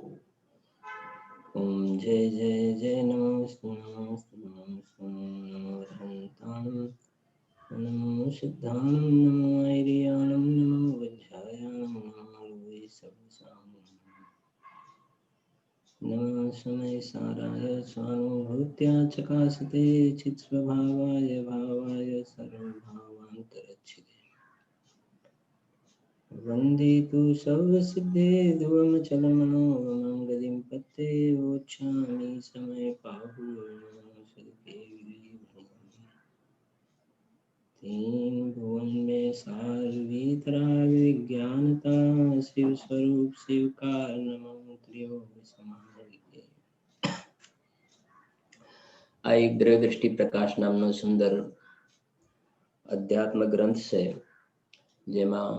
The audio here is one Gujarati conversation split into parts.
ओम जय जय जय नमोस्तु नमोस्तु नमोस्तु नमो हरन्ताणं नमो सिद्धाणं नमो ऐर्याणं नमो वज्रायाणं नमो वै सर्वसां नमः समय साराय स्वानुभूत्या चकासते चित्स्वभावाय भावाय सर्वभावान्तरच्छिदे वन्दे तु सर्वसिद्धे ध्रुवमचलमनोरमं गतिं पत्ते वोच्छामि समयपाहुर्नमो सद्गुरुदेव तीन भुवन में सार वीतराग विज्ञानता शिव स्वरूप शिव का नमो त्रियोग समाधि के આ એક દ્રવ્ય દ્રષ્ટિ પ્રકાશ નામનો સુંદર અધ્યાત્મ ગ્રંથ છે, જેમાં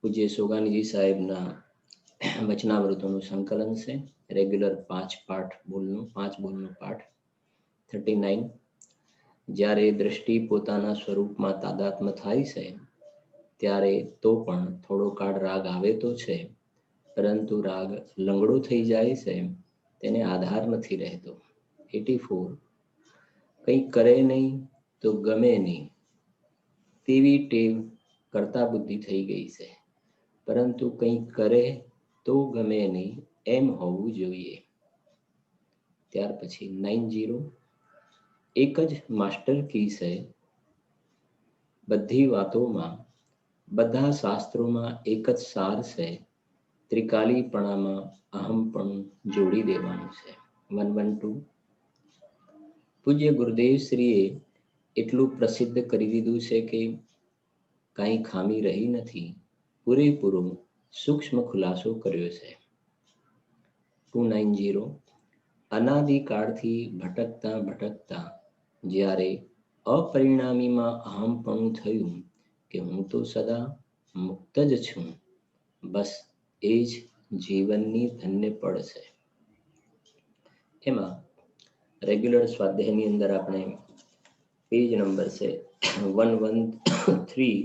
પૂજ્ય સોગાનીજી સાહેબના વચનામૃતોનું સંકલન છે. રેગ્યુલર 5 બોલનો પાઠ 39. જ્યારે દ્રષ્ટિ પોતાના સ્વરૂપમાં તાદાત્મ થાય છે ત્યારે તો પણ થોડો કાળ રાગ આવે તો છે, પરંતુ રાગ લંગડો થઈ જાય છે, તેને આધાર નથી રહેતો. 84. કંઈ કરે નહીં તો ગમે નહીં તેવી ટેવ કરતા બુદ્ધિ થઈ ગઈ છે, પરંતુ કંઈ કરે તો ગમે નહીં એમ હોવું જોઈએ. ત્યાર પછી 90. એક જ માસ્ટર કી છે, બધી વાતોમાં બધા શાસ્ત્રોમાં એક જ સાર છે, ત્રિકાલીપણામાં અહમપણું જોડી દેવાનું છે. 112. પૂજ્ય ગુરુદેવ શ્રીએ એટલું પ્રસિદ્ધ કરી દીધું છે કે કાંઈ ખામી રહી નથી, પૂરેપૂરો સૂક્ષ્મ ખુલાસો કર્યો છે. 290. અનાદિકાળથી ભટકતા જ્યારે અપરિણામીમાં અહમપણું થયું કે હું તો સદા મુક્ત જ છું, બસ એ જ જીવનની ધન્ય પળ છે. એમાં રેગ્યુલર સ્વાધ્યાયની અંદર આપણે પેજ નંબર છે 113,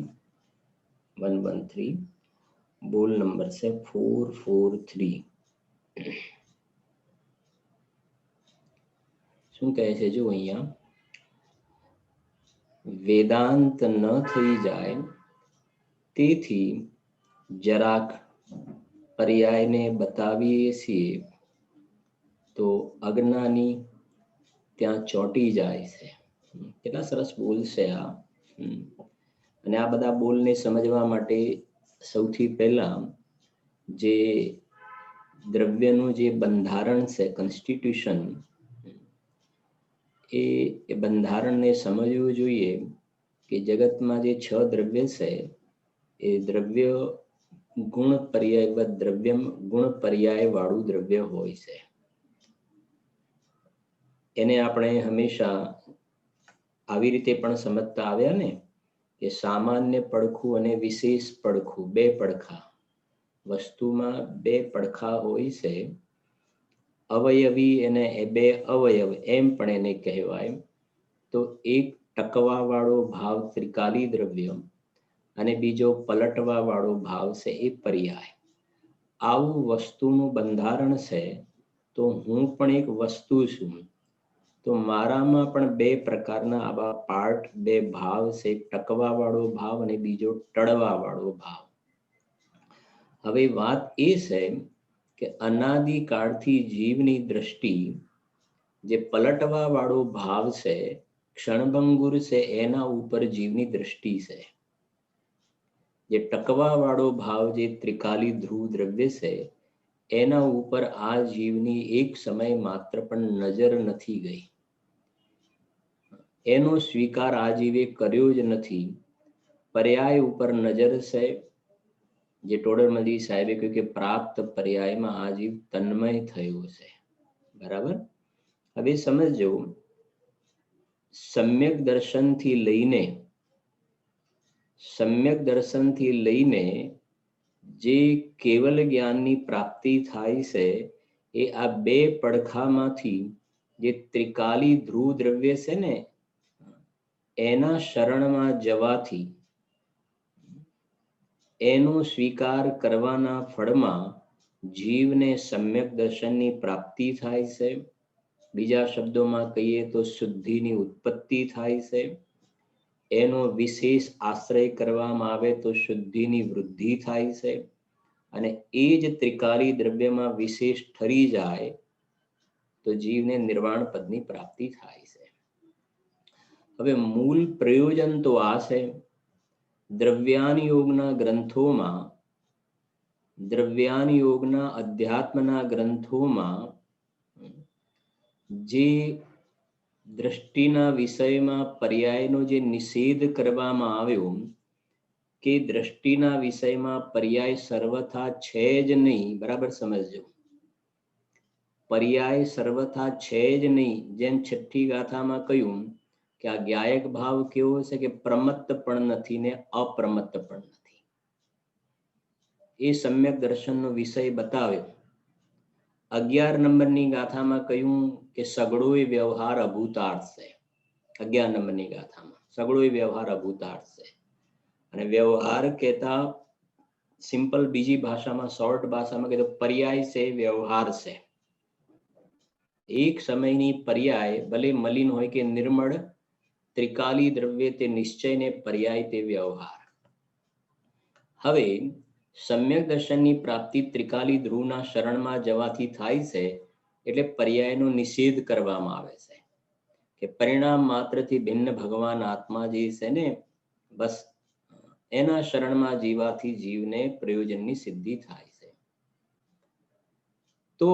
બોલ નંબર છે 443. શું કહે છે જો અહીંયા, વેદાંત ન થઈ જાય તેથી જરાક પર્યાયને બતાવીએ છીએ તો અજ્ઞાની ત્યાં ચોંટી જાય છે. કેટલા સરસ બોલ છે આ. અને આ બધા બોલને સમજવા માટે સૌથી પહેલા જે દ્રવ્યનું જે બંધારણ છે, કોન્સ્ટિટ્યુશન, એ બંધારણને સમજવું જોઈએ કે જગતમાં જે 6 દ્રવ્ય છે એ દ્રવ્ય ગુણ પર્યાય વાળું દ્રવ્ય હોય છે. એને આપણે હંમેશા આવી રીતે પણ સમજતા આવ્યા ને કે સામાન્ય પડખું અને વિશેષ પડખું, 2 પડખા. વસ્તુમાં 2 પડખા હોય છે, અવયવી અને 2 અવયવ એમ પણ એને કહેવાય. તો એક ટકવા વાળો ભાવ ત્રિકાલી દ્રવ્ય અને બીજો પલટવા વાળો ભાવ છે એ પર્યાય. આવું વસ્તુનું બંધારણ છે. તો હું પણ એક વસ્તુ છું, તો મારામાં પણ 2 પ્રકારના આવા પાર્ટ, 2 ભાવ છે, ટકવા વાળો ભાવ અને બીજો ટળવા વાળો ભાવ. હવે વાત એ છે કે અનાદિકાળથી જીવની દ્રષ્ટિ જે પલટવા વાળો ભાવ છે, ક્ષણભંગુર છે, એના ઉપર જીવની દ્રષ્ટિ છે. જે ટકવા વાળો ભાવ જે ત્રિકાલી ધ્રુવ દ્રવ્ય છે એના ઉપર આ જીવની એક સમય માત્ર પણ નજર નથી ગઈ. એનો સ્વીકાર આ જીવે કર્યો જ નથી. પર્યાય ઉપર નજર છે. જે ટોડરમલ સાહેબે કહ્યું કે પ્રાપ્ત પર્યાયમાં આ જીવ તન્મય થયો છે. બરાબર. હવે સમજો, સમ્યક દર્શનથી લઈને જે કેવલ જ્ઞાનની પ્રાપ્તિ થાય છે એ આ 2 પડખામાંથી જે ત્રિકાલી ધ્રુવ દ્રવ્ય છે ને એના શરણમાં જવાથી એનો સ્વીકાર કરવાના ફળમાં જીવને સમ્યક દર્શનની પ્રાપ્તિ થાય છે. બીજા શબ્દોમાં કહીએ તો શુદ્ધિની ઉત્પત્તિ થાય છે. એનો વિશેષ આશ્રય કરવામાં આવે તો શુદ્ધિની વૃદ્ધિ થાય છે. અને એ જ ત્રિકારી દ્રવ્યમાં વિશેષ ઠરી જાય તો જીવને નિર્વાણ પદની પ્રાપ્તિ થાય છે. હવે મૂળ પ્રયોજન તો આ છે. દ્રવ્યાન યોગના ગ્રંથોમાં, દ્રવ્યાન યોગના અધ્યાત્મના ગ્રંથોમાં જે દ્રષ્ટિના વિષયમાં પર્યાયનો જે નિષેધ કરવામાં આવ્યો કે દ્રષ્ટિના વિષયમાં પર્યાય સર્વથા છે જ નહીં. બરાબર સમજજો, પર્યાય સર્વથા છે જ નહીં. જેમ છઠ્ઠી ગાથામાં કહ્યું કે આ જ્ઞાયક ભાવ કેવો છે કે પ્રમત્ત પણ નથી ને અપ્રમત્ત પણ નથી. એ સમ્યક દર્શનનો વિષય બતાવ્યો. 11 નંબરની ગાથામાં કહ્યું કે સગળોય વ્યવહાર અભૂતાર્થ છે. 11 નંબરની ગાથામાં સગળોય વ્યવહાર અભૂતાર્થ છે. અને વ્યવહાર કહેતા સિમ્પલ બીજી ભાષામાં, શોર્ટ ભાષામાં કહેતો પર્યાય છે, વ્યવહાર છે. એક સમયની પર્યાય ભલે મલિન હોય કે નિર્મળ, ત્રિકાલી દ્રવ્ય તે નિશ્ચયને પર્યાય તે વ્યવહાર. હવે સમ્યક દર્શનની પ્રાપ્તિ ત્રિકાલી ધ્રુવના શરણમાં જવાથી થાય છે. એટલે પર્યાયનો નિષેધ કરવામાં આવે છે કે પરિણામ માત્રથી ભિન્ન ભગવાન આત્મા જે છે ને, બસ એના શરણમાં જીવાથી જીવને પ્રયોજનની સિદ્ધિ થાય છે. તો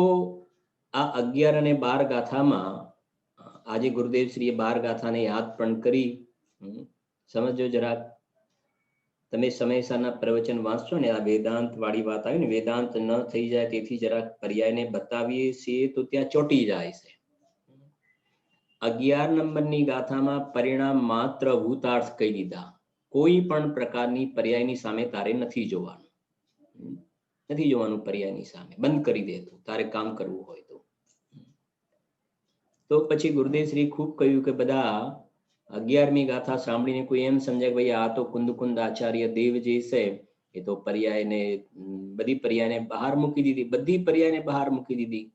આ 11 અને 12 ગાથામાં આજે ગુરુદેવ શ્રીએ 12 ગાથાને યાદ પણ કરી. સમજો જરાક, તમે સમયસારના પ્રવચન વાંચશો ને, આ વેદાંત વાળી વાત આવી ને, વેદાંત ન થઈ જાય તેથી જરાક પર્યાયને બતાવીએ છીએ તો ત્યાં ચોટી જાય છે. 11 નંબરની ગાથામાં પરિણામ માત્ર ભૂતાર્થ કહી દીધા. કોઈ પણ પ્રકારની પર્યાયની સામે તારે નથી જોવાનું, નથી જોવાનું પર્યાયની સામે. બંધ કરી દે તું, તારે કામ કરવું હોય તો. તો પછી ગુરુદેવ શ્રી ખૂબ કહ્યું કે બધા 11મી ગાથા સાંભળીને કોઈ એમ સમજે કે ભાઈ આ તો કુંદ આચાર્ય દેવ જે છે એ તો પર્યાયને, બધી પર્યાયને બહાર મૂકી દીધી, બધી પર્યાયને બહાર મૂકી દીધી.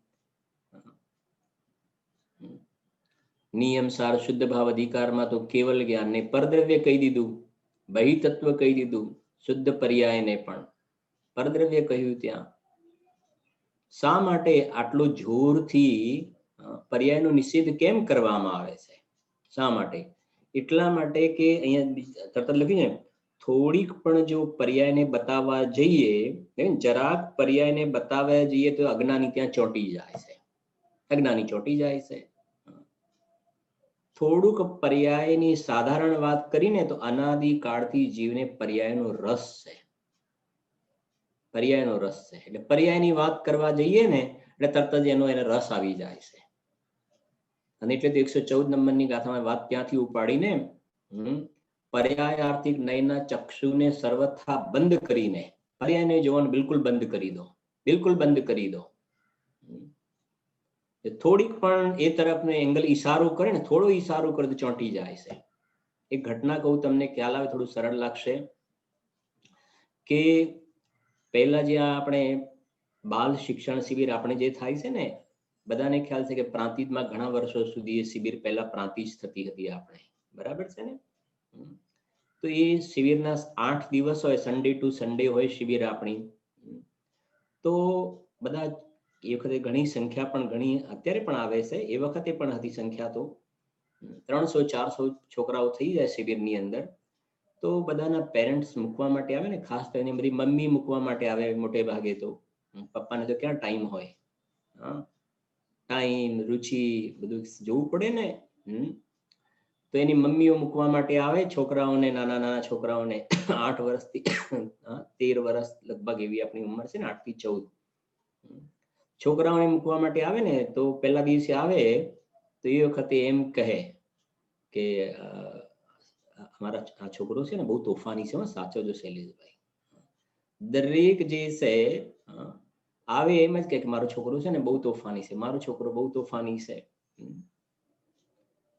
નિયમ સાર શુદ્ધ ભાવ અધિકારમાં તો કેવલ જ્ઞાનને પરદ્રવ્ય કહી દીધું, બહિતત્વ કહી દીધું, શુદ્ધ પર્યાયને પણ પરદ્રવ્ય કહ્યું. ત્યાં શા માટે આટલો જોરથી પર્યાયનો નિષેધ કેમ કરવામાં આવે છે? શા માટે? એટલા માટે કે અહીંયા તરત લખ્યું છે, થોડીક પણ જો પર્યાયને બતાવવા જઈએ, જરાક પર્યાયને બતાવવા જઈએ તો અજ્ઞાની ત્યાં ચોંટી જાય છે, અજ્ઞાની ચોંટી જાય છે. થોડુંક પર્યાયની સાધારણ વાત કરીને તો અનાદિ કાળથી જીવને પર્યાયનો રસ છે, પર્યાયનો રસ છે. એટલે પર્યાયની વાત કરવા જઈએ ને એટલે તરત જ એને રસ આવી જાય છે. અને એટલે તો 114 નંબરની ગાથામાં વાત ત્યાંથી ઉપાડીને પર્યાયાર્થિક નયના ચક્ષુને સર્વથા બંધ કરીને પર્યાયને જોવાનું બિલકુલ બંધ કરી દો, બિલકુલ બંધ કરી દો. થોડીક પણ એ તરફનો એંગલ ઈશારો કરે ને, થોડો ઈશારો કરે તો ચોંટી જાય છે. એક ઘટના કહું તમને, ખ્યાલ આવે, થોડું સરળ લાગશે. કે પહેલા જે આપણે બાલ શિક્ષણ શિબિર આપણે જે થાય છે ને, બધાને ખ્યાલ છે કે પ્રાંતિજમાં ઘણા વર્ષો સુધી એ શિબિર પહેલા પ્રાંતિજ થતી હતી આપણે, બરાબર છે ને? તો એ શિબિરના 8 દિવસ હોય, સન્ડે ટુ સન્ડે હોય શિબિર આપણી. તો બધા એ વખતે ઘણી સંખ્યા પણ ઘણી અત્યારે પણ આવે છે, એ વખતે પણ હતી સંખ્યા તો 300-400 છોકરાઓ થઈ જાય શિબિરની અંદર. તો બધાના પેરેન્ટ્સ મૂકવા માટે આવે ને, ખાસ કરીને બધી મમ્મી મૂકવા માટે આવે મોટે ભાગે. તો પપ્પાને તો ક્યાં ટાઈમ હોય? ટાઈમ, રુચિ બધું જોવું પડે ને. તો એની મમ્મીઓ મૂકવા માટે આવે છોકરાઓને, નાના નાના છોકરાઓને 8 વર્ષથી 13 વર્ષ લગભગ એવી આપણી ઉંમર છે ને, 8 થી 14 છોકરાઓને મૂકવા માટે આવે ને. તો પહેલા દિવસે આવે તો એ વખતે એમ કહે કે અમારા આ છોકરો છે ને બહુ તોફાની છે, સાચો જો શૈલેષભાઈ. દરેક જે છે આવે એમ જ કે મારો છોકરો છે ને બહુ તોફાની છે, મારો છોકરો બહુ તોફાની છે.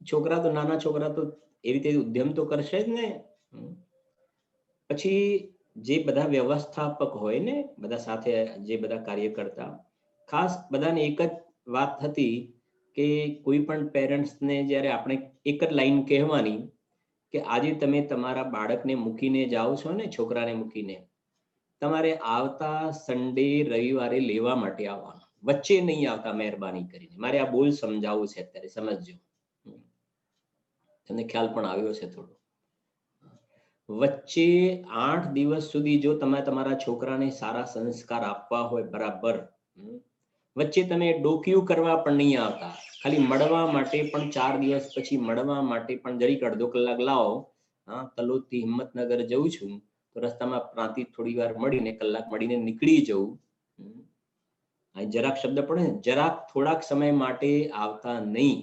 છોકરા તો, નાના છોકરા તો એવી રીતે ઉદ્યમ તો કરશે જ ને. પછી જે બધા વ્યવસ્થાપક હોય ને, બધા સાથે જે બધા કાર્ય કરતા, ખાસ બધાને એક જ વાત હતી કે કોઈ પણ પેરેન્ટ્સને જ્યારે આપણે એક જ લાઈન કહેવાની કે આજે તમે તમારા બાળકને મૂકીને જાઓ છો ને, છોકરાને મૂકીને, તમારે આવતા સન્ડે રવિવારે લેવા માટે આવવાનું, વચ્ચે નહીં આવતા મહેરબાની કરીને. મારે આ બોલ સમજાવવું છે અત્યારે, સમજજો. તમને ખ્યાલ પણ આવ્યો છે થોડો. વચ્ચે 8 દિવસ સુધી જો તમે તમારા છોકરાને સારા સંસ્કાર આપવા હોય બરાબર, વચ્ચે તમે ડોકિયું કરવા પણ નહીં આવતા. ખાલી મળવા માટે પણ 4 દિવસ પછી મળવા માટે પણ જરીક અડધો કલાક લાવો. હા, તલોદથી હિંમતનગર જઉં છું તો રસ્તામાં પ્રાંતિ થોડી વાર મળીને કલાક મળીને નીકળી જવું. જરાક શબ્દ પડે ને, જરાક થોડાક સમય માટે આવતા નહીં.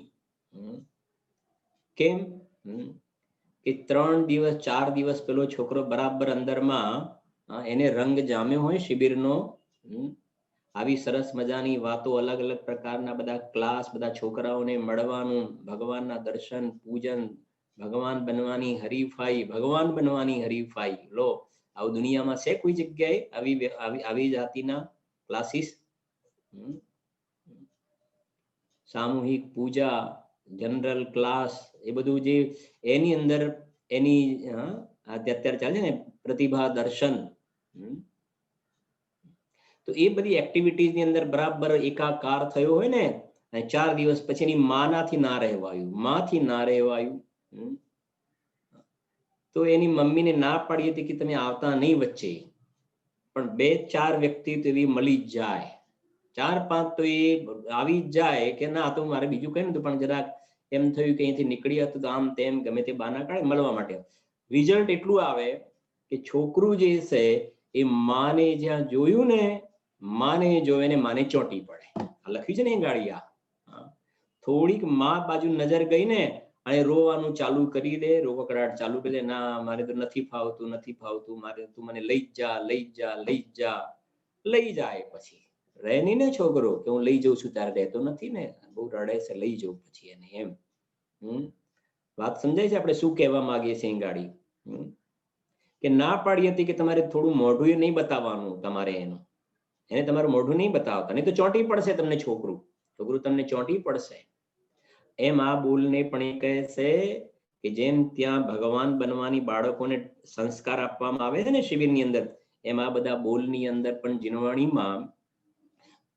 કેમ? કે 3 દિવસ 4 દિવસ પેલો છોકરો બરાબર અંદરમાં એને રંગ જામ્યો હોય શિબિરનો. આવી સરસ મજાની વાતો, અલગ અલગ પ્રકારના બધા ક્લાસ, બધા છોકરાઓને મળવાનું, ભગવાનના દર્શન પૂજન, ભગવાન બનવાની હરીફાઈ, ભગવાન બનવાની હરીફાઈ. લો, આવું દુનિયામાં છે કોઈ જગ્યાએ આવી જાતિના ક્લાસીસ? સામૂહિક પૂજા, જનરલ ક્લાસ, એ બધું જે એની અંદર એની અત્યારે ચાલે ને પ્રતિભા દર્શન, તો એ બધી એક્ટિવિટીઝની અંદર બરાબર એકાકાર થયો હોય ને, અને 4 દિવસ પછી એની માનાથી ના રહેવાયું, તો એની મમ્મીને ના પાડી હતી કે તમે આવતા નહીં વચ્ચે, પણ 2-4 વ્યક્તિ તો એવી મળી જ જાય, 4-5 તો એ આવી જ જાય કે ના તો મારે બીજું કઈ નતું, પણ જરાક એમ થયું કે અહીંથી નીકળી હતું તો આમ તેમ ગમે તે બહાના કાઢે મળવા માટે. રિઝલ્ટ એટલું આવે કે છોકરું જે છે એ માને જ્યાં જોયું ને, માને જોવે ને માને ચોંટી પડે. આ લખ્યું છે ને એ ગાડી, થોડીક માં બાજુ નજર ગઈ ને અને રોવાનું ચાલુ કરી દે, રોકકડાટ ચાલુ કરી દે, ના મારે તો નથી ફાવતું, મારે તું મને લઈ જા. લઈ જાય પછી રહે નહીં ને છોકરો કે હું લઈ જઉં છું, ત્યારે રહેતો નથી ને, બહુ રડે છે, લઈ જવું પછી એને એમ. વાત સમજાય છે આપણે શું કહેવા માંગીએ છીએ ગાડી? કે ના પાડી હતી કે તમારે થોડું મોઢું નહીં બતાવવાનું, તમારે એને તમારું મોઢું નહીં બતાવતા, નહીં તો ચોંટી પડશે તમને છોકરું તમને ચોંટી પડશે. એમ આ બોલને પણ એ કહે છે કે જેમ ત્યાં ભગવાન બનવાની બાળકોને સંસ્કાર આપવામાં આવે છે ને શિબિરની અંદર, એમ આ બધા બોલની અંદર પણ જીનવાણીમાં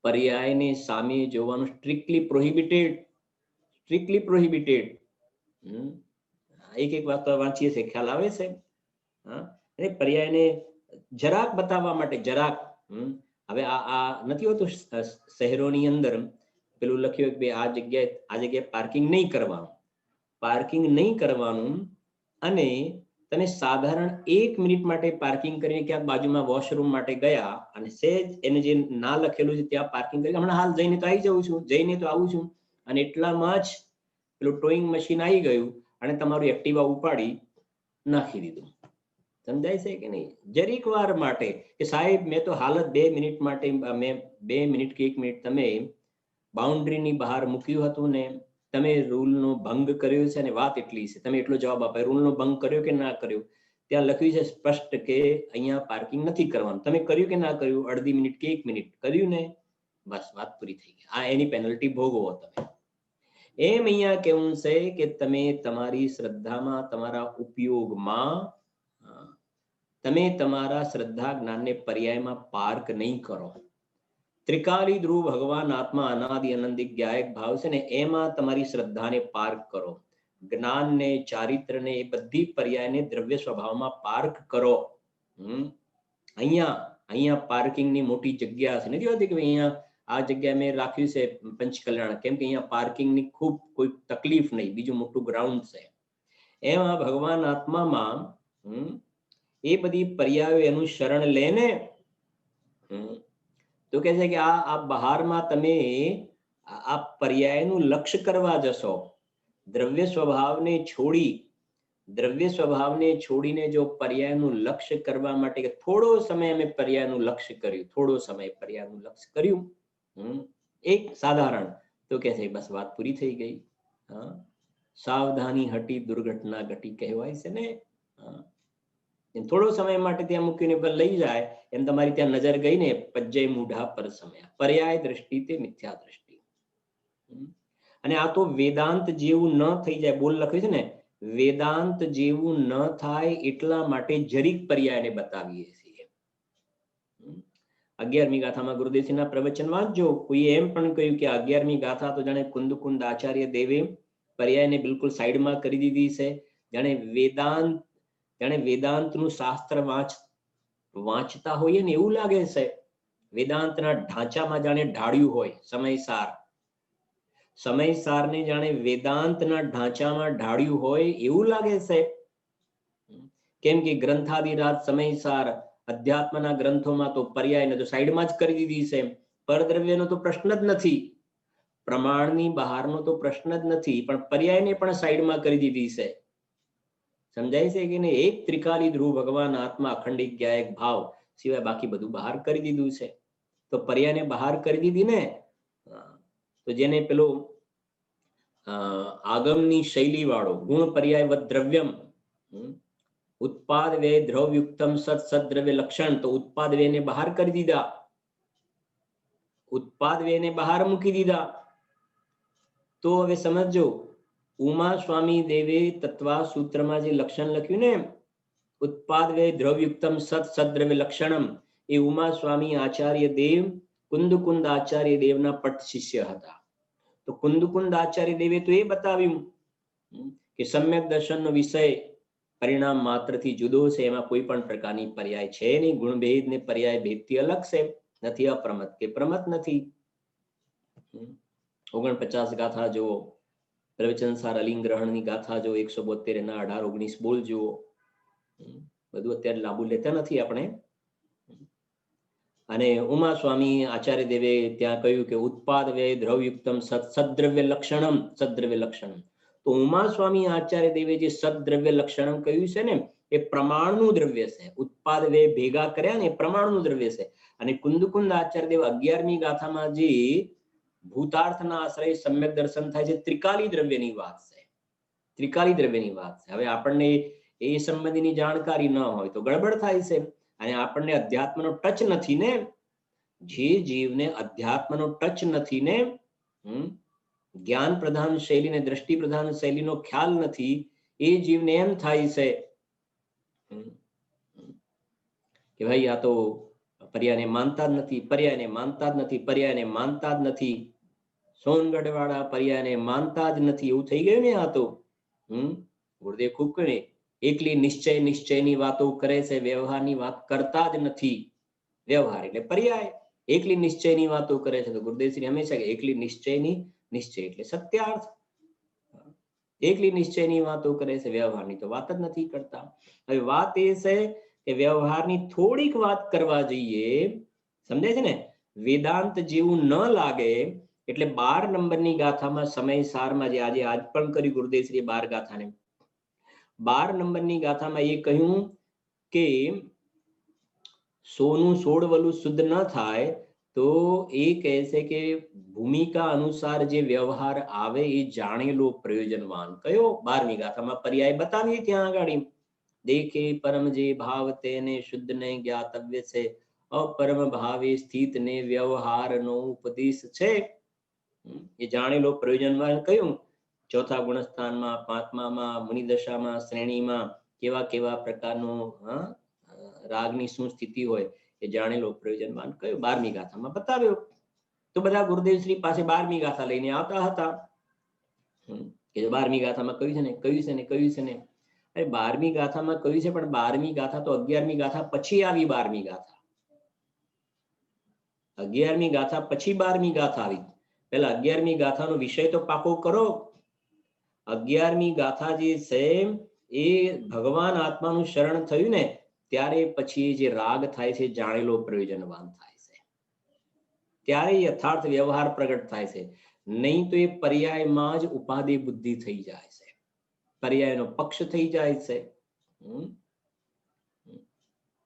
પર્યાયને સામે જોવાનું સ્ટ્રિક્ટલી પ્રોહિબિટેડ. એક વાત વાંચીએ છીએ, ખ્યાલ આવે છે? અને પર્યાયને જરાક બતાવવા માટે, જરાક. હવે આ નથી હોતું શહેરોની અંદર પેલું લખ્યું કે આ જગ્યાએ પાર્કિંગ નહીં કરવાનું, અને તમે સાધારણ 1 મિનિટ માટે પાર્કિંગ કરીને ક્યાંક બાજુમાં વોશરૂમ માટે ગયા અને સેજ એને જે ના લખેલું છે ત્યાં પાર્કિંગ કરી, હમણાં હાલ જઈને તો આવી જઉં છું, જઈને તો આવું છું, અને એટલામાં જ પેલું ટોઈંગ મશીન આવી ગયું અને તમારું એક્ટિવા ઉપાડી નાખી દીધું. સમજાય છે કે નહીં? જરીક વાર માટે કે સાહેબ મેં તો હાલત 2 મિનિટ માટે, મેં 2 મિનિટ કે 1 મિનિટ તમે બાઉન્ડ્રીની બહાર મૂક્યું હતું ને, તમે રૂલનો ભંગ કર્યો છે, અને વાત એટલી છે, તમે એટલો જવાબ આપ્યો, રૂલનો ભંગ કર્યો કે ના કર્યો? ત્યાં લખ્યું છે સ્પષ્ટ કે અહીંયા પાર્કિંગ નથી કરવાનું. તમે કર્યું કે ના કર્યું? અડધી મિનિટ કે 1 મિનિટ કર્યું ને, બસ વાત પૂરી થઈ ગઈ. આ એની પેનલ્ટી ભોગવો તમે. એમ અહીંયા કેવું છે કે તમે તમારી શ્રદ્ધામાં, તમારા ઉપયોગમાં, તમે તમારા શ્રદ્ધા જ્ઞાનને પર્યાયમાં પાર્ક નહીં કરો. ત્રિકાલી ધ્રુવ ભગવાન આત્મા અનાદિ અનંતિક ગાયક ભાવ છે ને, એમાં તમારી શ્રદ્ધાને પાર્ક કરો. જ્ઞાનને, ચારિત્રને, એ બધી પર્યાયને દ્રવ્ય સ્વભાવમાં પાર્ક કરો. અહીંયા પાર્કિંગની મોટી જગ્યા છે, નથી હોતી કે અહીંયા આ જગ્યા મેં રાખ્યું છે પંચકલ્યાણ, કેમ કે અહીંયા પાર્કિંગની ખૂબ કોઈ તકલીફ નહીં, બીજું મોટું ગ્રાઉન્ડ છે. એમાં ભગવાન આત્મામાં એ બધી પર્યાયો એનું શરણ લેને, તો કે છે કે આ બહારમાં તમે આ પર્યાયનું લક્ષ્ય કરવા જશો, દ્રવ્ય સ્વભાવને છોડીને જો પર્યાયનું લક્ષ્ય કરવા માટે કે થોડો સમય અમે પર્યાયનું લક્ષ્ય કર્યું, એક સાધારણ, તો કે છે બસ વાત પૂરી થઈ ગઈ. સાવધાની હટી દુર્ઘટના ઘટી કહેવાય છે ને. થોડો સમય માટે ત્યાં મૂકીને લઈ જાય એમ તમારી ત્યાં નજર ગઈ ને પજ્જય મૂઢા પર સમય, પર્યાય દ્રષ્ટિ તે મિથ્યા દ્રષ્ટિ. અને આ તો વેદાંત જેવું ન થઈ જાય, બોલ લખ્યું છે ને, વેદાંત જેવું ન થાય એટલા માટે જરીક પર્યાયને બતાવીએ છીએ. 11મી ગાથામાં ગુરુદેવજીના પ્રવચન વાંચજો. કોઈએ એમ પણ કહ્યું કે 11મી ગાથા તો જાણે કુંદ આચાર્ય દેવે પર્યાયને બિલકુલ સાઈડમાં કરી દીધી છે. જાણે વેદાંતનું શાસ્ત્ર વાંચતા હોઈએ ને એવું લાગે છે. વેદાંતના ઢાંચામાં જાણે ઢાળ્યું હોય સમયસારને જાણે વેદાંતના ઢાંચામાં ઢાળ્યું હોય એવું લાગે છે. કેમ કે ગ્રંથાદિરાજ સમયસાર અધ્યાત્મના ગ્રંથોમાં તો પર્યાયને તો સાઈડમાં જ કરી દીધી છે. પરદ્રવ્યનો તો પ્રશ્ન જ નથી, પ્રમાણની બહારનો તો પ્રશ્ન જ નથી, પણ પર્યાયને પણ સાઈડમાં કરી દીધી છે. સમજાય છે કે નહીં? એક ત્રિકાલી ધ્રુવ ભગવાન આત્મા અખંડિત જ્ઞાયક ભાવ સિવાય બાકી બધું બહાર કરી દીધું છે. તો પર્યાયને બહાર કરી દીધી ને, તો જેને પેલો આગમની શૈલી વાળો ગુણ પર્યાય દ્રવ્યમ ઉત્પાદ વે દ્રવયુક્તમ સદ્રવ્ય લક્ષણ, તો ઉત્પાદ વેને બહાર કરી દીધા, ઉત્પાદ વેને બહાર મૂકી દીધા. તો હવે સમજો, ઉમા સ્વામી દેવે તત્વા સૂત્રમાં જે લક્ષણ લખ્યું ને, ઉત્પાદ વે દ્રવયુક્તમ સદ્રવ્ય લક્ષણમ, એ ઉમા સ્વામી આચાર્ય દેવ કુંદ આચાર્ય દેવના પટ શિષ્ય હતા. તો કુંદ આચાર્ય દેવે તો એ બતાવ્યું કે સમ્યક દર્શનનો વિષય પરિણામ માત્રથી જુદો છે, એમાં કોઈ પણ પ્રકારની પર્યાય છે નહીં. ગુણભેદ ને પર્યાય ભેદથી અલગ છે, નથી અપ્રમત કે પ્રમત નથી. 49 ગાથા જુઓ, પ્રવચન સાર અલિંગ ગ્રહણની ગાથા જો 172 ના 18 19 બોલ જુઓ. બધું અત્યારે લાંબુ લેતા નથી આપણે. અને ઉમા સ્વામી આચાર્ય દેવે ત્યાં કહ્યું કે ઉત્પાદ વે દ્રવયુક્તમ સદ્રવ્ય લક્ષણમ, તો ઉમા સ્વામી આચાર્ય દેવે જે સદ્રવ્ય લક્ષણમ કહ્યું છે ને, એ પ્રમાણનું દ્રવ્ય છે. ઉત્પાદ વે ભેગા કર્યા ને એ પ્રમાણનું દ્રવ્ય છે. અને કુંદ આચાર્ય દેવ 11મી ગાથામાં જે ભૂતાર્થના આશ્રય સમ્યક દર્શન થાય છે, ત્રિકાલી દ્રવ્યની વાત છે. હવે આપણને એ સંબંધીની જાણકારી ન હોય તો ગડબડ થાય છે. અને આપણને અધ્યાત્મનો ટચ નથી ને, જે જીવને અધ્યાત્મનો ટચ નથી ને, જ્ઞાન પ્રધાન શૈલી ને દ્રષ્ટિ પ્રધાન શૈલીનો ખ્યાલ નથી, એ જીવને એમ થાય છે કે ભાઈ આ તો પર્યાયને માનતા જ નથી, સોનગઢ વાળા પર્યાયને માનતા જ નથી, એવું થઈ ગયું ને આ તો. ગુરુદેવ ખૂબ કહે, એકલી નિશ્ચયની વાતો કરે છે, વ્યવહારની વાત કરતા જ નથી. વ્યવહાર એટલે પર્યાય. એકલી નિશ્ચયની વાતો કરે છે, તો ગુરુદેવશ્રી હંમેશા એકલી નિશ્ચય એટલે સત્યાર્થ. એકલી નિશ્ચયની વાતો કરે છે, વ્યવહારની તો વાત જ નથી કરતા. હવે વાત એ છે કે વ્યવહારની થોડીક વાત કરવા જઈએ, સમજાય છે ને, વેદાંત જેવું ન લાગે. એટલે 12 નંબરની ગાથામાં સમયસારમાં જે આજ પણ કરી ગુરુદેવશ્રી 12 ગાથાને, 12 નંબરની ગાથામાં એ કહ્યું કે સોનું સોળવલું શુદ્ધ ન થાય, તો એ કહે છે કે ભૂમિકા અનુસાર જે વ્યવહાર આવે એ જાણેલો પ્રયોજનવાન. કયો? 12મી ગાથામાં પર્યાય બતાવીએ ત્યાં આગળ. દેખે પરમ જે ભાવ તેને શુદ્ધ ને જ્ઞાતવ્ય છે, અપરમ ભાવે સ્થિત ને વ્યવહારનો ઉપદેશ છે. એ જાણેલો પ્રયોજનવાન કયું? ચોથા ગુણસ્થાનમાં, 5મામાં, મુનિદશામાં, શ્રેણીમાં કેવા પ્રકારનો રાગની શું સ્થિતિ હોય, એ જાણેલો પ્રયોજનવાન કયો? 12મી ગાથામાં બતાવ્યો. તો બધા ગુરુદેવશ્રી પાસે 12મી ગાથા લઈને આવતા હતા કે 12મી ગાથામાં કહ્યું છે ને. અરે 12મી ગાથામાં કહ્યું છે, પણ 12મી ગાથા તો 11મી ગાથા પછી આવી. 12મી ગાથા 11મી ગાથા પછી 12મી ગાથા આવી. પેલા 11મી ગાથાનો વિષય તો પાકો કરો. 11મી ગાથા જે છે એ ભગવાન આત્માનું શરણ થયું ને, ત્યારે પછી જે રાગ થાય છે, જાણેલો પ્રયોજનવાન થાય છે, ત્યારે યથાર્થ વ્યવહાર પ્રગટ થાય છે. નહીં તો એ પર્યાયમાં જ ઉપાધિ બુદ્ધિ થઈ જાય છે, પર્યાયનો પક્ષ થઈ જાય છે.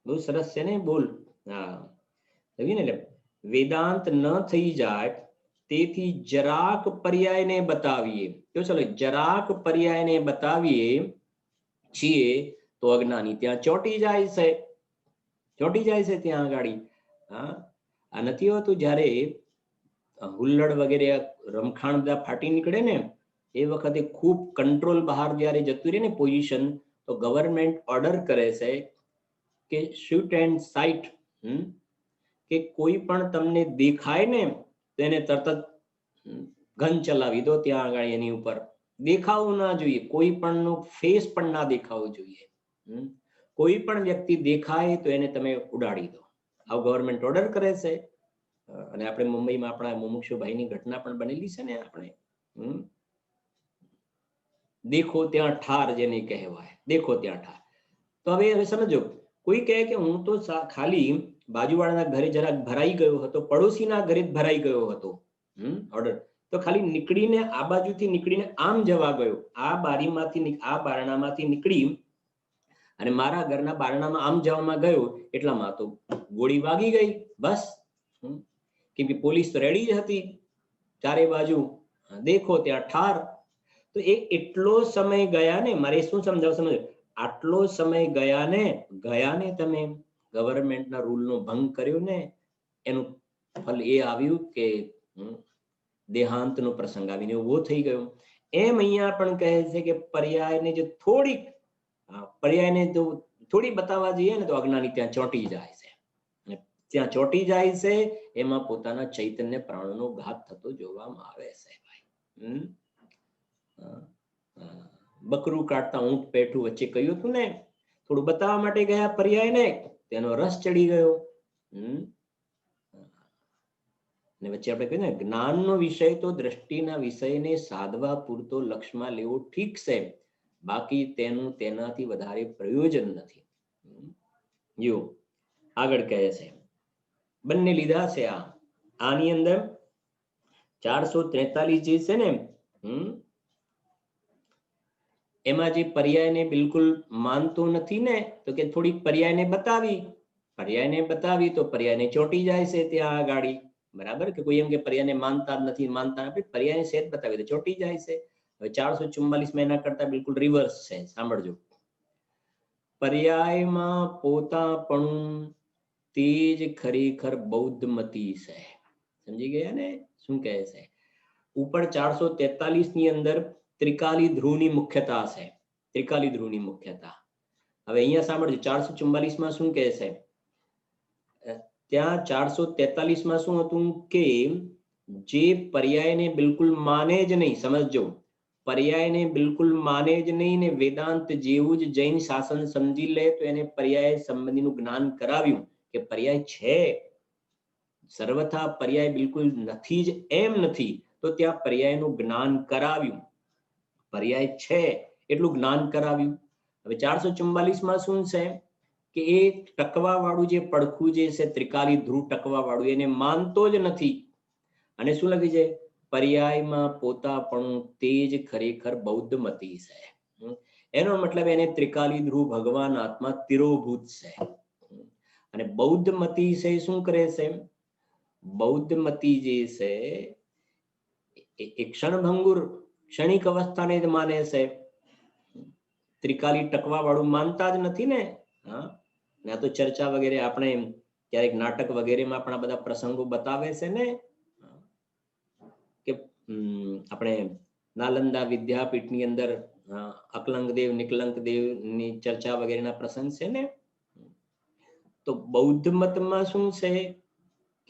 બહુ સરસ છે ને બોલ. એટલે વેદાંત ન થઈ જાય, તેથી જરાક પર્યાયને બતાવીએ. તો ચલો જરાક પર્યાયને બતાવીએ છીએ, તો અજ્ઞાની ત્યાં ચોંટી જાય છે, ત્યાં આગળ. હા, આ નથી હોતું જ્યારે હુલ્લડ વગેરે રમખાણ બધા ફાટી નીકળે ને એ વખતે ખૂબ કંટ્રોલ બહાર જ્યારે જતું રહે ને પોઝિશન, તો ગવર્મેન્ટ ઓર્ડર કરે છે કે શૂટ એન્ડ સાઇટ, કે કોઈ પણ તમને દેખાય ને તેને તરત જ ગન ચલાવી દો ત્યાં આગળ, એની ઉપર દેખાવું ના જોઈએ, કોઈ પણ નો ફેસ પણ ના દેખાવું જોઈએ. કોઈ પણ વ્યક્તિ દેખાય તો એને તમે ઉડાડી દો, આવું ગવર્મેન્ટ ઓર્ડર કરે છે. અને આપણે મુંબઈમાં આપણા મુમુક્ષુભાઈની ઘટના પણ બનેલી છે ને, આપણે દેખો ત્યાં ઠાર જેને કહેવાય, દેખો ત્યાં ઠાર. તો હવે સમજો, કોઈ કહે કે હું તો ખાલી બાજુવાળાના ઘરે જરાક ભરાઈ ગયો હતો, પડોશીના ઘરે જ ભરાઈ ગયો હતો ઓર્ડર, તો ખાલી નીકળીને આ બાજુથી નીકળીને આમ જવા ગયો, આ બારીમાંથી આ બારણામાંથી નીકળી અને મારા ઘરના બારણામાં આમ જવામાં ગયો, એટલામાં તો ગોળી વાગી ગઈ, બસ. કેમ કે પોલીસ તો રેડી જ હતી ચારે બાજુ, દેખો ત્યાં ઠાર. તો એ એટલો સમય ગયા ને, મારે શું સમજાવ, સમજો, આટલો સમય ગયા ને તમે ગવર્મેન્ટના રૂલનો ભંગ કર્યો ને, એનું ફલ એ આવ્યું કે દેહાંતનો પ્રસંગ આવીને ઉભો થઈ ગયો. એમ અહીંયા પણ કહે છે કે પર્યાયને જે થોડી બતાવવા જઈએ ને તો અજ્ઞાની ત્યાં ચોંટી જાય છે, અને ત્યાં ચોંટી જાય છે એમાં પોતાના ચૈતન્ય પ્રાણનો ઘાત થતો જોવામાં આવે છે. ભાઈ, બકરું કાઢતા ઊંટ પેઠું વચ્ચે કહ્યું હતું ને, થોડું બતાવવા માટે ગયા પર્યાયને, તેનો રસ ચડી ગયો. ને વચ્ચે આપણે કહ્યું ને, જ્ઞાનનો વિષય તો દ્રષ્ટિના વિષયને સાધવા પૂરતો લક્ષમાં લેવો ઠીક છે, બાકી તેનાથી વધારે પ્રયોજન નથી. જો આગળ કહે છે, બંને લીધા છે. આની અંદર 443 જે છે ને, એમાં જે પર્યાયને બિલકુલ માનતો નથી ને, તો કે થોડીક પર્યાયને બતાવી તો પર્યાયને ચોંટી જાય છે ત્યાં આગાડી, બરાબર. કે કોઈ એમ કે પર્યાયને માનતા જ નથી, પર્યાયને સેજ બતાવી તો ચોંટી જાય છે. હવે 444 એના કરતા બિલકુલ રિવર્સ છે, સાંભળજો. પર્યાયમાં પોતાપણું તે જ ખરેખર બૌદ્ધમતી છે. સમજી ગયા ને શું કહે છે? ઉપર 443 ની અંદર ત્રિકાલી ધ્રુવની મુખ્યતા છે, ત્રિકાલી ધ્રુવની મુખ્યતા. હવે અહીંયા સાંભળજો, 444 માં શું કહે છે? ત્યાં 443 માં શું હતું કે જે પર્યાયને બિલકુલ માને જ નહીં, સમજજો, પર્યાયને બિલકુલ માને જ નહીં ને વેદાંત જેવું જ જૈન શાસન સમજી લે તો એને પર્યાય સંબંધીનું જ્ઞાન કરાવ્યું કે પર્યાય છે, સર્વથા પર્યાય બિલકુલ નથી જ એમ નથી, તો ત્યાં પર્યાયનું જ્ઞાન કરાવ્યું, પર્યાય છે એટલું જ્ઞાન કરાવ્યું. હવે 444 માં શું છે કે એ ટકવા વાળું જે પડખું જે છે, ત્રિકાલી ધ્રુવ ટકવા વાળું, એને માનતો જ નથી. અને શું લખ્યું છે? પર્યાયમાં પોતાપણું તે જ ખરેખર બૌદ્ધમતી છે. એનો મતલબ એને ત્રિકાલી ધ્રુવ ભગવાન આત્મા તિરોભૂત છે. અને બૌદ્ધમતી છે શું કરે છે? બૌદ્ધમતી જે છે એ ક્ષણભંગુર ક્ષણિક અવસ્થાને જ માને છે, ત્રિકાલી ટકવા વાળું માનતા જ નથી ને. આ તો ચર્ચા વગેરે આપણે ક્યારેક નાટક વગેરેમાં પણ આ બધા પ્રસંગો બતાવે છે ને, કે આપણે નાલંદા વિદ્યાપીઠની અંદર અકલંગ દેવ નિકલંક દેવ ની ચર્ચા વગેરેના પ્રસંગ છે ને. તો બૌદ્ધ મતમાં શું છે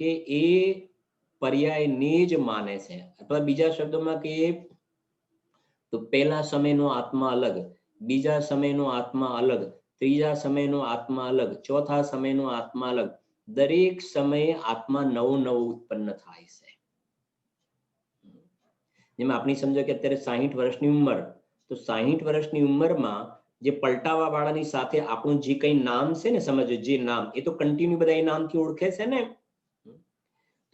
કે એ પર્યાયને જ માને છે, અથવા બીજા શબ્દોમાં કહીએ તો પહેલા સમયનો આત્મા અલગ, બીજા સમયનો આત્મા અલગ, ત્રીજા સમયનો આત્મા અલગ, ચોથા સમયનો આત્મા અલગ, દરેક સમયે આત્મા નવો ઉત્પન્ન થાય છે. જેમ આપણી સમજો કે અત્યારે 60 વર્ષની ઉંમર, તો 60 વર્ષની ઉંમરમાં જે પલટાવા વાળાની સાથે આપણું જે કઈ નામ છે ને, સમજો જે નામ, એ તો કન્ટિન્યુ બધા એ નામથી ઓળખે છે ને.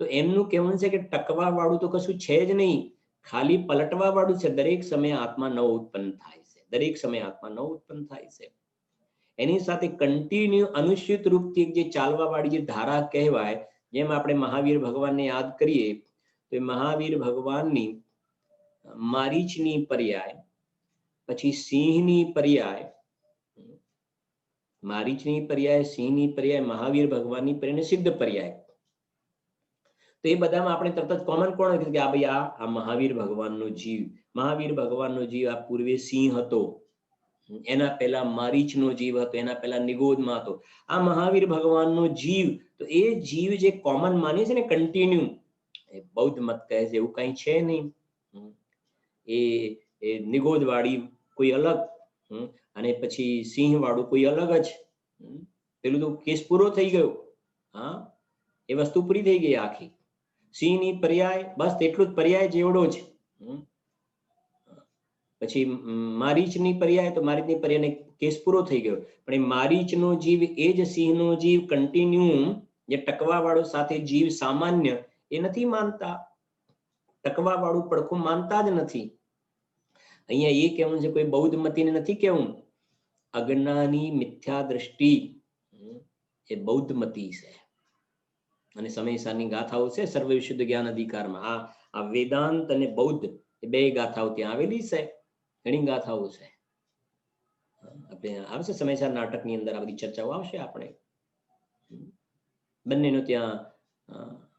તો એમનું કહેવાનું છે કે ટકવા વાળું તો કશું છે જ નહીં, ખાલી પલટવા વાળું છે. દરેક સમયે આત્મા નવો ઉત્પન્ન થાય છે, દરેક સમયે આત્મા નવો ઉત્પન્ન થાય છે. એની સાથે કન્ટિન્યુ અનુસ્યુત રૂપથી જે ચાલવા વાળી જે ધારા કહેવાય, જેમ આપણે મહાવીર ભગવાનને યાદ કરીએ તો મહાવીર ભગવાનની મારીચની પર્યાય, પછી સિંહની પર્યાય, મારીચની પર્યાય, સિંહની પર્યાય, મહાવીર ભગવાનની પર્યાય, સિદ્ધ પર્યાય. તો એ બધામાં આપણે તરત જ કોમન કોણ હતું કે આ ભાઈ આ મહાવીર ભગવાનનો જીવ. મહાવીર ભગવાનનો જીવ આ પૂર્વે સિંહ હતો, એના પહેલા મારીચનો જીવ હતો, એના પહેલા નિગોદમાં હતો. આ મહાવીર ભગવાનનો જીવ, તો એ જીવ જે કોમન માને છે ને કન્ટિન્યુ, એ બૌદ્ધ મત કહે છે એવું કઈ છે નહીં. એ નિગોદ વાળી કોઈ અલગ, અને પછી સિંહ વાળું કોઈ અલગ જ. પેલું તો કેસ પૂરો થઈ ગયો. હા, એ વસ્તુ પૂરી થઈ ગઈ આખી. સિંહની પર્યાય બસ એટલું જ, પર્યાય જેવડો જ. પછી મારીચની પર્યાય, તો મારીચની પર્યાયને કેસ પૂરો થઈ ગયો. પણ એ મારીચનો જીવ એ જ સિંહનો જીવ કન્ટિન્યુ, જે ટકવા વાળો સાથે જીવ સામાન્ય, એ નથી માનતા. ટકવા વાળું પડખું માનતા જ નથી. અહીંયા એ કહેવું છે, કોઈ બૌદ્ધ મતીને નથી કહેવું. અજ્ઞાની મિથ્યા દ્રષ્ટિ એ બૌદ્ધ મતી છે. અને સમયસાની ગાથાઓ છે સર્વ વિશુદ્ધ જ્ઞાન અધિકારમાં. આ વેદાંત અને બૌદ્ધ એ બે ગાથાઓ ત્યાં આવેલી છે. ઘણી ગાથાઓ છે. આપણે આવશે સમયસાર નાટકની અંદર આ બધી ચર્ચાઓ આવશે. આપણે બંનેનો ત્યાં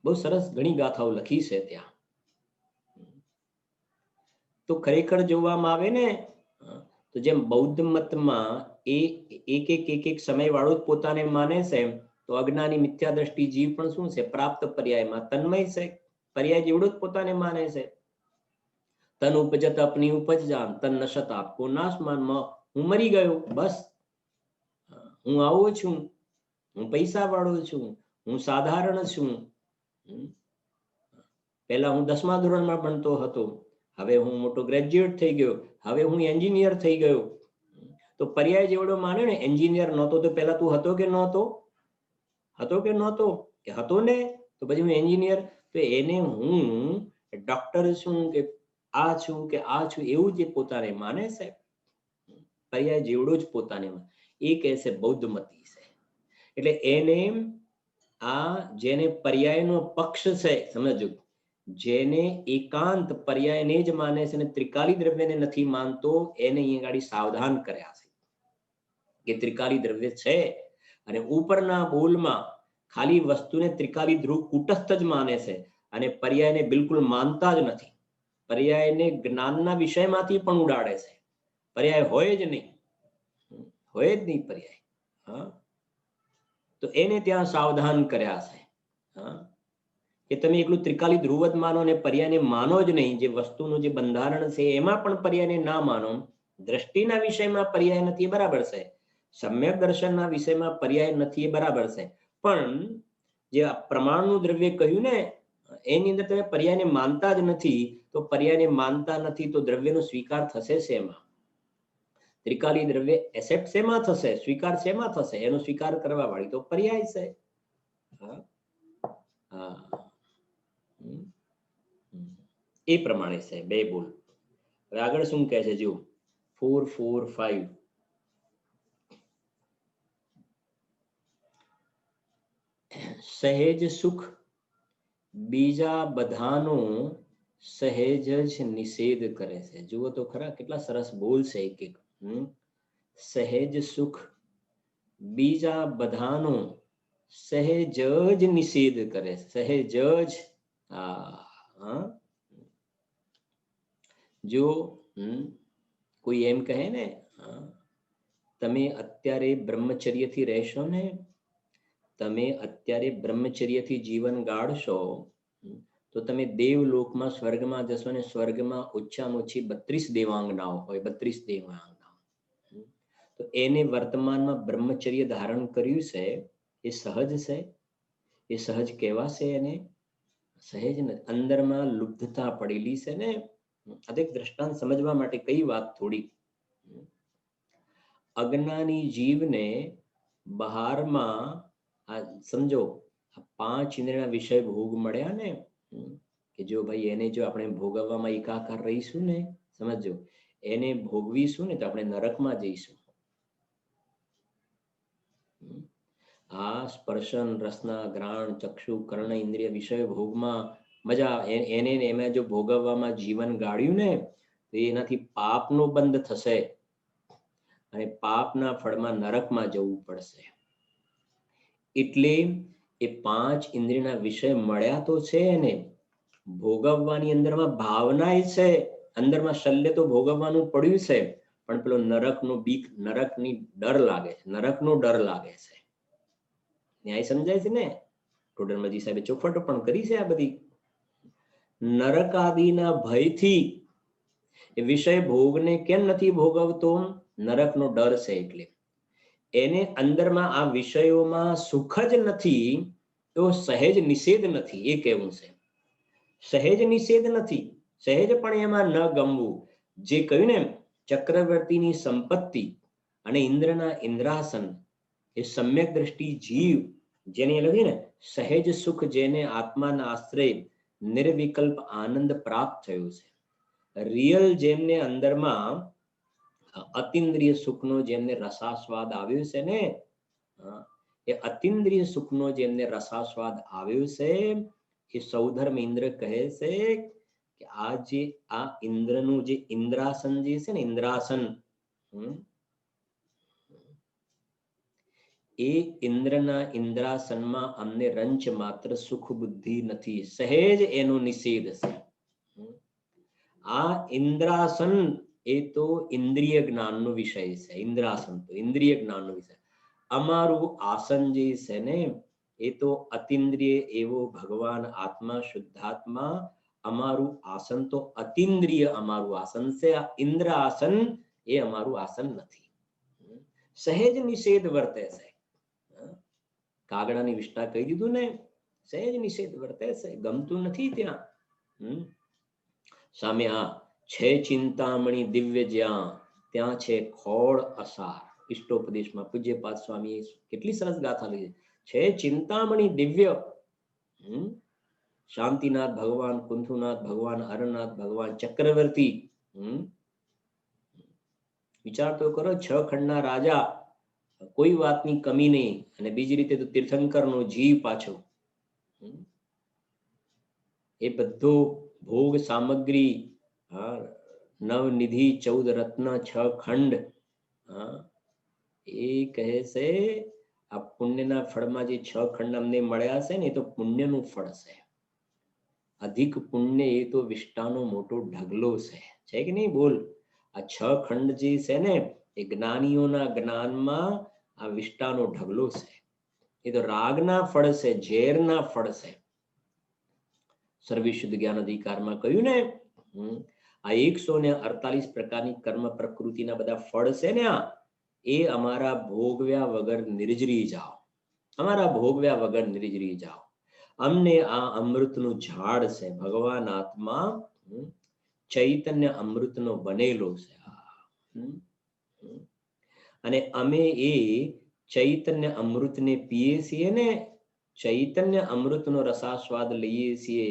બહુ સરસ ઘણી ગાથાઓ લખી છે ત્યાં. તો ખરેખર જોવામાં આવે ને, તો જેમ બૌદ્ધ મતમાં એ એક સમય વાળો જ પોતાને માને છે, તો અજ્ઞાની મિથ્યા દ્રષ્ટિ જીવ પણ શું છે, પ્રાપ્ત પર્યાયમાં તન્મય છે. પર્યાય જેવડો જ પોતાને માને છે. તન ઉપજત અપની ઉપજ જાન, તન નશત આપકો નાશમાન. હું મરી ગયો, બસ હું આવો છું, હું પૈસા વાળો છું, હું સાધારણ છું. પહેલા હું 10મા ધોરણમાં ભણતો હતો, હવે હું મોટો ગ્રેજ્યુએટ થઈ ગયો, હવે હું એન્જિનિયર થઈ ગયો. તો પર્યાય જેવડો માન્યો ને, એન્જિનિયર નહોતો તો પહેલા તું હતો કે નહોતો? હતો કે નહોતો? કે હતો ને, તો પછી હું એન્જિનિયર. તો એને હું ડોક્ટર છું કે આ છું કે આ છું એવું જે પોતાને માને છે, પર્યાય જેવડો જ પોતાને એ કહે છે બૌદ્ધ મતી છે. એટલે એને આ જેને પર્યાયનો પક્ષ છે, સમજો, જેને એકાંત પર્યાયને જ માને છે અને ત્રિકાલી દ્રવ્યને નથી માનતો, એને અહીંયા ગાડી સાવધાન કર્યા છે કે ત્રિકાલી દ્રવ્ય છે. અને ઉપરના બોલમાં ખાલી વસ્તુને ત્રિકાલી ધ્રુવ કુટસ્થ જ માને છે અને પર્યાયને બિલકુલ માનતા જ નથી. પર્યાયને જ્ઞાનના વિષયમાંથી પણ ઉડાડે છે. પર્યાય હોય જ નહીં, હોય જ નહીં પર્યાય. હા, તો એને ત્યાં સાવધાન કર્યા છે. હા, કે તમે એકલું ત્રિકાલી ધ્રુવ જ માનો અને પર્યાયને માનો જ નહીં. જે વસ્તુનું જે બંધારણ છે એમાં પણ પર્યાયને ના માનો. દ્રષ્ટિના વિષયમાં પર્યાય નથી એ બરાબર છે, સમ્યક દર્શનના વિષયમાં પર્યાય નથી એ બરાબર છે, પણ જે પ્રમાણનું દ્રવ્ય કહ્યું ને એની અંદર તમે પર્યાયને માનતા જ નથી. તો પર્યાયને માનતા નથી તો દ્રવ્યનો સ્વીકાર થશે શેમાં? ત્રિકાલી દ્રવ્ય એસેપ્ટ શેમાં થશે? સ્વીકાર શેમાં થશે? એનો સ્વીકાર કરવા વાળી તો પર્યાય છે. એ પ્રમાણે છે બે બોલ. હવે આગળ શું કહે છે જો 4, 4, 5. સહેજ સુખ બીજા બધાનો સહેજ જ નિષેધ કરે છે. જુઓ તો ખરા કેટલા સરસ બોલ છે એક એક. સહેજ સુખ બીજા બધાનો સહેજ જ નિષેધ કરે, સહેજ જ. જો કોઈ એમ કહે ને તમે અત્યારે બ્રહ્મચર્યથી રહેશો ને, તમે અત્યારે બ્રહ્મચર્યથી જીવન ગાળશો તો તમે દેવલોકમાં સ્વર્ગમાં જશો ને સ્વર્ગમાં ઓછામાં ઓછી 32 દેવાંગનાઓ હોય, 32 દેવાંગનાઓ. તો એને વર્તમાનમાં બ્રહ્મચર્ય ધારણ કર્યું છે એ સહજ છે? એ સહજ કહેવાશે? એને સહેજ નથી. અંદરમાં લુબ્ધતા પડેલી છે ને. આ એક દ્રષ્ટાંત સમજવા માટે કઈ વાત થોડી. અજ્ઞાની જીવને બહારમાં આ સમજો, આ 5 ઇન્દ્રિયના વિષય ભોગ મળ્યા ને, કે જો ભાઈ એને જો આપણે ભોગવવામાં એકાકાર રહીશું ને, સમજો એને ભોગવીશું ને તો આપણે નરકમાં જઈશું. આ સ્પર્શન રસના ગ્રાણ ચક્ષુ કર્ણ ઇન્દ્રિય વિષય ભોગમાં મજા એને એમાં જો ભોગવવામાં જીવન ગાળ્યું ને તો એનાથી પાપનો બંધ થશે અને પાપના ફળમાં નરકમાં જવું પડશે. એટલે એ 5 ઇન્દ્રિયના વિષય મળ્યા તો છે ને, ભોગવવાની અંદરમાં ભાવના છે, અંદરમાં શલ્ય તો ભોગવવાનું પડ્યું છે, પણ પેલો નરકનો બીક, નરકની ડર લાગે છે, નરકનો ડર લાગે છે. ન્યાય સમજાય છે ને? ટોડરમલજી સાહેબે ચોખવટો પણ કરી છે આ બધી. નરક આદિના ભયથી એ વિષય ભોગને કેમ નથી ભોગવતો? નરકનો ડર છે એટલે. એને અંદરમાં આ વિષયોમાં સુખ જ નથી, તો સહેજ નિષેધ નથી, એ કહેવું છે. સહેજ નિષેધ નથી, સહેજ પણ એમાં ન ગમવું. જે કહ્યું ને, ચક્રવર્તીની સંપત્તિ અને ઇન્દ્રના ઇન્દ્રાસન, એ સમ્યક દ્રષ્ટિ જીવ જેને લખ્યું ને, સહેજ સુખ જેને આત્માના આશ્રય નિર્વિકલ્પ આનંદ પ્રાપ્ત થયો છે. રિયલ જેમને અંદરમાં અતિન્દ્રિય સુખનો જેમને રસાસ્વાદ આવ્યો છે ને, એ અતિન્દ્રિય સુખનો જેમને રસાસ્વાદ આવ્યો છે, એ સૌધર્મ ઇન્દ્ર કહે છે કે આ જે આ ઇન્દ્રનું જે ઇન્દ્રાસન જે છે ને, ઇન્દ્રાસન, એ ઇન્દ્રના ઇન્દ્રાસનમાં અમને રંચ માત્ર સુખ બુદ્ધિ નથી, સહેજ એનો નિષેધ છે. આ ઇન્દ્રાસન એ તો ઇન્દ્રિય જ્ઞાનનો વિષય છે. ઇન્દ્રાસન તો ઇન્દ્રિય જ્ઞાનનો વિષય. અમારું આસન જે છે ને, એ તો અતિન્દ્રિય એવો ભગવાન આત્મા શુદ્ધાત્મા, અમારું આસન તો અતિન્દ્રિય અમારું આસન છે. આ ઇન્દ્ર આસન એ અમારું આસન નથી. સહેજ નિષેધ વર્તે છે. કાગડાની વિષ્ઠા કહી દીધું ને, સહેજ નિષેધ વર્તે છે, ગમતું નથી ત્યાં. સામે આ છે ચિંતામણી દિવ્ય જ્યાં, ત્યાં છે ખોળ અસાર. ઇષ્ટોપદેશમાં પૂજ્યપાદ સ્વામી કેટલી સરસ ગાથા લઈ છે. ચિંતામણી દિવ્ય, શાંતિનાથ ભગવાન, કુંથુનાથ ભગવાન, અરનાથ ભગવાન, ચક્રવર્તી. વિચાર તો કરો, 6 ખંડના રાજા, કોઈ વાતની કમી નહીં, અને બીજી રીતે તો તીર્થંકરનો જીવ પાછો. એ બધો ભોગ સામગ્રી, નવનિધિ 14 રત્ન 6 ખંડ, એ કહે છે આ પુણ્યના ફળમાં જે 6 ખંડ અમને મળ્યા છે ને, એ તો પુણ્યનું ફળ છે. અધિક પુણ્ય એ તો વિષ્ટાનો મોટો ઢગલો છે કે નહીં? બોલ, આ 6 ખંડ જે છે ને, એ જ્ઞાનીઓના જ્ઞાનમાં આ વિષ્ટાનો ઢગલો છે. એ તો રાગના ફળ છે, ઝેરના ફળ છે. સર્વશુદ્ધ જ્ઞાન અધિકારમાં કહ્યું ને, આ 148 પ્રકારની કર્મ પ્રકૃતિના બધા ફળ છે ને, એ અમારા ભોગવ્યા વગર નિર્જરી જાઓ, અમારા ભોગવ્યા વગર નિર્જરી જાઓ. અમને આ અમૃતનું ઝાડ છે, ભગવાન આત્મા ચૈતન્ય અમૃતનો બનેલો છે. અને અમે એ ચૈતન્ય અમૃતને પીએ છીએ ને, ચૈતન્ય અમૃતનો રસાસ્વાદ લઈએ છીએ.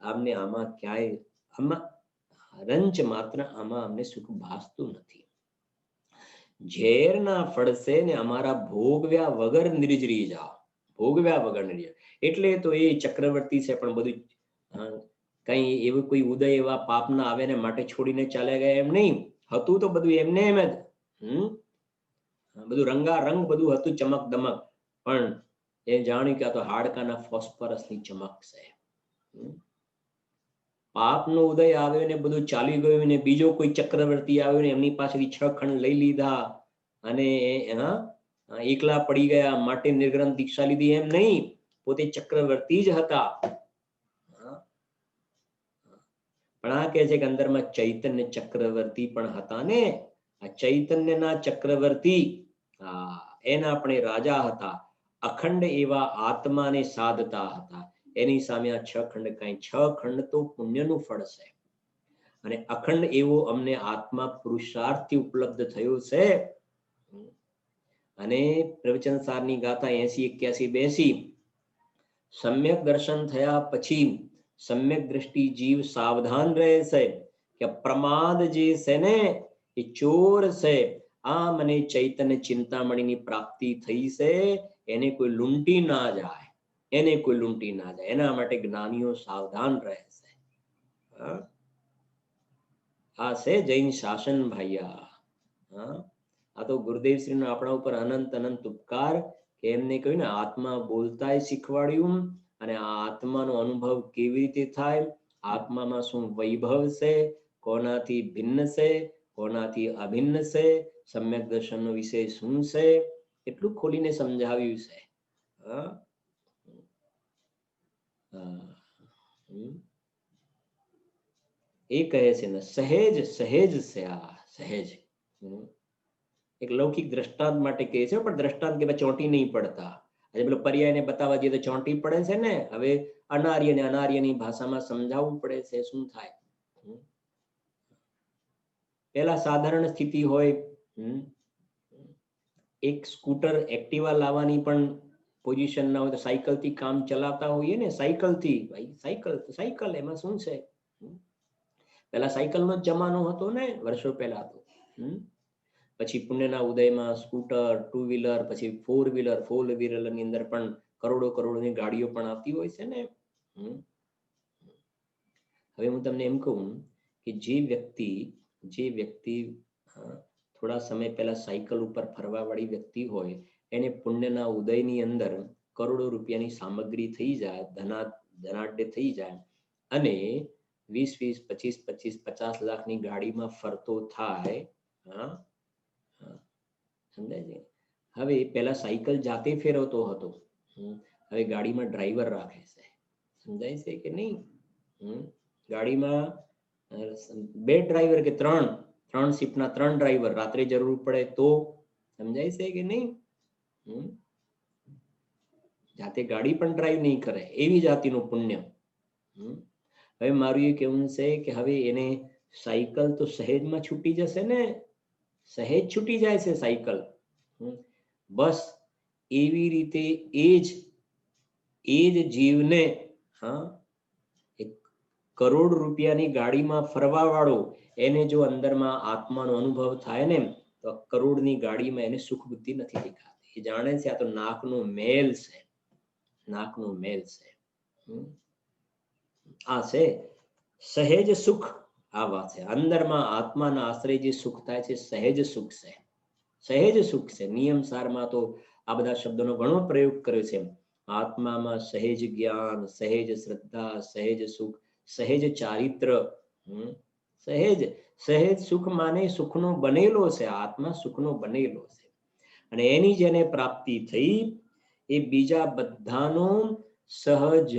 અમને આમાં ક્યાંય, આમાં રંચ માત્ર આમાં અમને સુખ ભાસતું નથી. ઝેરના ફળ છે ને, અમારા ભોગવ્યા વગર નિર્જરી જાઓ, ભોગવ્યા વગર નિર્જરી. એટલે તો એ ચક્રવર્તી છે, પણ બધું કઈ એવું કોઈ ઉદય એવા પાપના આવે ને માટે છોડીને ચાલ્યા ગયા એમ નહીં હતું. તો બધું એમને એમ જ, બધું રંગારંગ બધું હતું, ચમક દમક, પણ એ જાણ્યું કે આ તો હાડકાના ફોસ્ફરસની ચમક છે. પાપનો ઉદય આવ્યો ને બધું ચાલી ગયું, ને બીજો કોઈ ચક્રવર્તી આવ્યો ને એમની પાસેથી 6 ખંડ લઈ લીધા અને એકલા પડી ગયા માટે નિર્ગ્રંથ દીક્ષા લીધી એમ નહીં, પોતે ચક્રવર્તી જ હતા. પણ આ કહે છે કે અંદરમાં ચૈતન્ય ચક્રવર્તી પણ હતા ને, આ ચૈતન્યના ચક્રવર્તી, એના આપણે રાજા હતા. અખંડ એવા આત્માને સાધતા હતા. એની સામે આ 6 ખંડ કઈ, 6 ખંડ તો પુણ્યનું ફળ છે. અને અખંડ એવો અમને આત્મા પુરુષાર્થથી ઉપલબ્ધ થયો છે. અને પ્રવચન સારની ગાથા 80, 81, 82, સમ્યક દર્શન થયા પછી સમ્યક દ્રષ્ટિ જીવ સાવધાન રહે છે કે પ્રમાદ જે છે ને, એ ચોર છે. આ મને ચૈતન્ય ચિંતામણીની પ્રાપ્તિ થઈ છે, એને કોઈ લૂંટી ના જાય, એને કોઈ લૂંટી ના જાય. એના માટે જ્ઞાનીઓ સાવધાન રહે છે. આ છે જૈન શાસન ભાઈયા. આ તો ગુરુદેવ શ્રીનો આપણા ઉપર અનંત અનંત ઉપકાર કે એમને કહ્યું ને આત્મા બોલતાય શીખવાડ્યું અને આ આત્માનો અનુભવ કેવી રીતે થાય, આત્મામાં શું વૈભવ છે, કોનાથી ભિન્ન છે, કોનાથી અભિન્ન છે, સમ્યક દર્શનનો વિષય શું છે, એટલું ખોલીને સમજાવ્યું છે. હા, એ કહે છે ને સહેજ સહેજ છે આ સહેજ. એક લૌકિક દ્રષ્ટાંત માટે કહે છે, પણ દ્રષ્ટાંત કે ચોંટી નહીં પડતા. આજે પેલો પર્યાયને બતાવવા જઈએ તો ચોંટી પડે છે ને. હવે અનાર્ય ને અનાર્યની ભાષામાં સમજાવવું પડે છે, શું થાય. પેલા સાધારણ સ્થિતિ હોય, એક સ્કૂટર એક્ટિવા લાવવાની પણ પોઝિશન ના હોય તો સાયકલ થી કામ ચલાવતા હોઈએ ને, સાયકલ થી. ભાઈ સાયકલ એમાં શું છે. પેલા સાયકલ નો જ જમાનો હતો ને વર્ષો પહેલા તો. પછી પુણ્યના ઉદયમાં સ્કૂટર, ટુ વ્હીલર, પછી ફોર વ્હીલર ની અંદર પણ કરોડોની ગાડીઓ પણ આવતી હોય છે ને. હવે હું તમને એમ કહું કે જે વ્યક્તિ થોડા સમય પહેલા સાયકલ ઉપર ફરવા વાળી વ્યક્તિ હોય, એને પુણ્યના ઉદયની અંદર કરોડો રૂપિયાની સામગ્રી થઈ જાય, ધનાઢ્ય થઈ જાય અને 20, 25, 50 લાખની ગાડીમાં ફરતો થાય. સમજાય છે. હવે પેલા સાયકલ જાતે ફેરવતો હતો, હવે ગાડીમાં ડ્રાઈવર રાખે છે. સમજાય છે કે નહીં. ગાડીમાં 2 ડ્રાઈવર કે 3 શિફ્ટના 3 ડ્રાઈવર, રાત્રે જરૂર પડે તો. સમજાય છે કે નહીં. જાતે ગાડી પણ ડ્રાઈવ નહીં કરે, એવી જાતિનું પુણ્ય. હવે મારું એ કહેવું છે કે હવે એને સાયકલ તો સહેજમાં છૂટી જશે ને, સહેજ છૂટી જાય છે સાયકલ. બસ એવી રીતે એ જ જીવને કરોડ રૂપિયાની ગાડીમાં ફરવા વાળો, એને જો અંદરમાં આત્માનો અનુભવ થાય ને તો કરોડની ગાડીમાં એને સુખ બુદ્ધિ નથી દેખાતી. એ જાણે છે આ તો નાકનો મેલ છે, નાકનો મેલ છે. આ છે સહેજ સુખ. આ વાત છે અંદરમાં આત્માના આશ્રય જે સુખ થાય છે સહેજ સુખ છે, સહેજ સુખ છે. નિયમ સારમાં તો આ બધા શબ્દોનો ઘણો પ્રયોગ કર્યો છે. આત્મામાં સહેજ જ્ઞાન, સહેજ શ્રદ્ધા, સહેજ સુખ, સહેજ ચારિત્ર. સહેજ સુખ માને સુખનો બનેલો છે, આત્મા સુખનો બનેલો છે. અને એની જેને પ્રાપ્તિ થઈ એ બીજા બધાનો સહજ